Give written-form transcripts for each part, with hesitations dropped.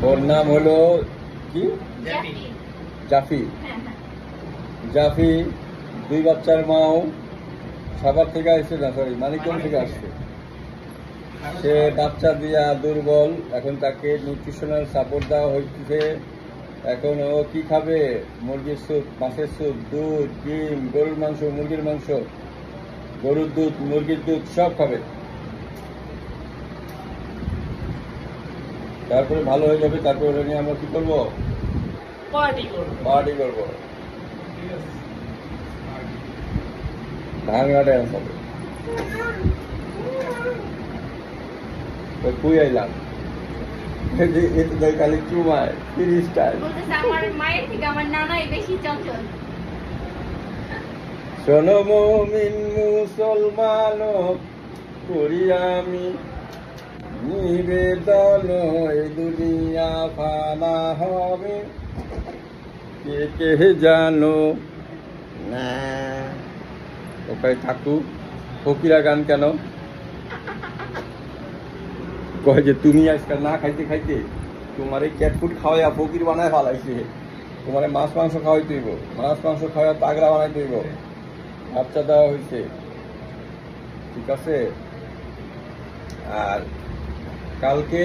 ওর নাম হলো কি? জাফি। জাফি 2 বাচ্চার মাও সাভার থেকে আসছে, না সরি মানিকগঞ্জ থেকে আসছে। সে বাচ্চা দিয়া দুর্বল, এখন তাকে নিউট্রিশনাল সাপোর্ট দেওয়া হচ্ছে। এখন ও কি খাবে? মুরগির স্যুপ, মাছের স্যুপ, দুধ, ডিম, গরুর মাংস, মুরগির মাংস, গরুর দুধ, মুরগির দুধ সব খাবে। তারপরে ভালো হয়ে যাবে। তারপরে ওটা নিয়ে আমরা কি করবো? পার্টি করবো। ভাঙা ড্যান্স হবে। কুই আইলাম খালি চুমায় ফ্রি স্টাইল। শোনো মুমিন মুসলমান, করি আমি নিবেদন, এই দুনিয়া ফানা হবে, কে কে জানো না। ওখানে থাকুক। ফকিরা গান কেন কয় যে তুমি আজকাল না খাইতে খাইতে তোমার এই ক্যাট ফুড খাওয়াইয়া ফকির বানায় ফালাইছে, তোমার মাছ মাংস খাওয়াই তৈব, মাছ মাংস খাওয়া তাগড়া বানাই তৈব, বাচ্চা দেওয়া হয়েছে, ঠিক আছে? আর কালকে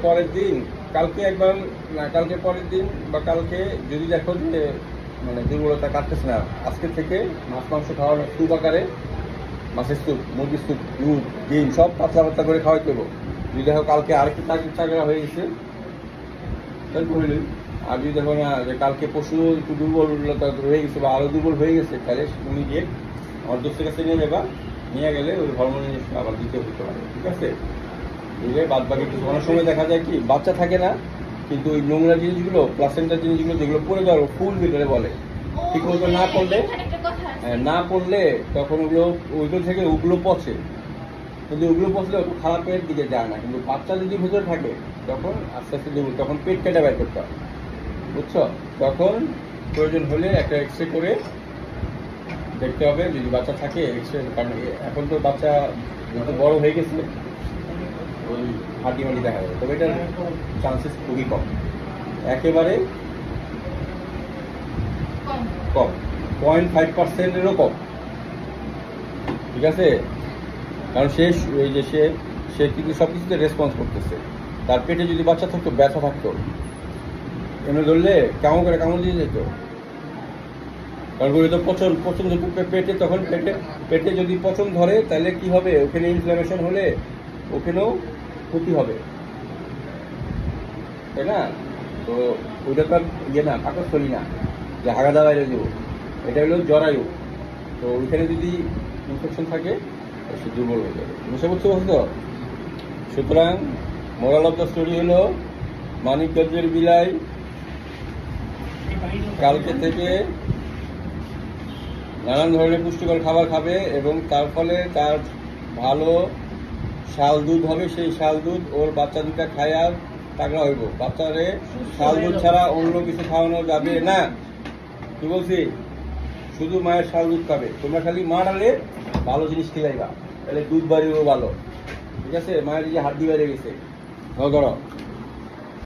পরের দিন, কালকে একবার না, কালকে পরের দিন বা কালকে যদি দেখো যে মানে দুর্বলতা কাটতেছে না, আজকে থেকে মাছ মাংস খাওয়ার স্যুপ আকারে, মাছের স্যুপ, মুরগির স্যুপ, দুধ, ডিম সব পাতলা পাতলা করে খাওয়াই দেবো। যদি দেখো কালকে আরেকটু চাকরা হয়ে গেছে আর যদি দেখো না যে কালকে পশু একটু দুর্বলতা হয়ে গেছে বা আরো দুর্বল হয়ে গেছে, তাহলে তুমি গিয়ে আমার দোস্তের কাছে নিয়ে যাবা, নিয়ে গেলে ওই হরমোন ইঞ্জেকশন আবার দিতে হতে পারে, ঠিক আছে? দিলে বাদ বাকি কিছু অনেক সময় দেখা যায় কি বাচ্চা থাকে না, কিন্তু ওই নোংরা জিনিসগুলো, প্লাসেন্টার জিনিসগুলো যেগুলো পড়ে যাওয়ার ফুল ভিতরে বলে, ঠিক মতো না পড়লে তখন ওইগুলো থেকে ওগুলো পচে, কিন্তু ওগুলো পচলে একটু খারাপের দিকে যায় না, কিন্তু বাচ্চা যদি ভিতরে থাকে তখন আস্তে আস্তে তখন পেট কেটে বের করতে হয়, বুঝছো? তখন প্রয়োজন হলে একটা এক্সরে করে দেখতে হবে যদি বাচ্চা থাকে এক্সরে, কারণ এখন তো বাচ্চা যত বড় হয়ে গেছে ওই হাড্ডি মাটি দেখা যাবে, তবে এটার চান্সেস খুবই কম, একেবারে কম, 0.5%-এরও কম, ঠিক আছে? কারণ সে কিন্তু সব কিছুতে রেসপন্স করতেছে। তার পেটে যদি বাচ্চা থাকতো, ব্যথা থাকতো, এমনি ধরলে কেমন করে কামড় দিয়ে যেত, কারণ ওই তো পচন পেটে, তখন পেটে যদি পচন ধরে তাহলে কি হবে? ওখানে ইনফ্লামেশন হলে ওখানেও ক্ষতি হবে, তাই না? তো ওইটা তো ইয়ে না, পাকস্থলী না যে হাগাদা বাইরে দেবো, এটা হলো জরায়ু। তো ওইখানে যদি ইনফেকশন থাকে সে দুর্বল হয়ে যাবে, বুঝতে পারছো? তো সুতরাং মোরাল অফ দ্য স্টোরি হলো মানিকগঞ্জের বিলাই কালকে থেকে নানান ধরনের পুষ্টিকর খাবার খাবে এবং তার ফলে তার ভালো শাল দুধ হবে, সেই শাল দুধ ওর বাচ্চা দুটা খায় আর তাগড়া হইব। বাচ্চারে শাল দুধ ছাড়া অন্য কিছু খাওয়ানো যাবে না, কি বলছি? শুধু মায়ের শাল দুধ খাবে। তোমরা খালি মা ডালে ভালো জিনিস খেলাইবা, তাহলে দুধ বাড়িও ভালো, ঠিক আছে? মায়ের যে হাড্ডি বেড়ে গেছে করো।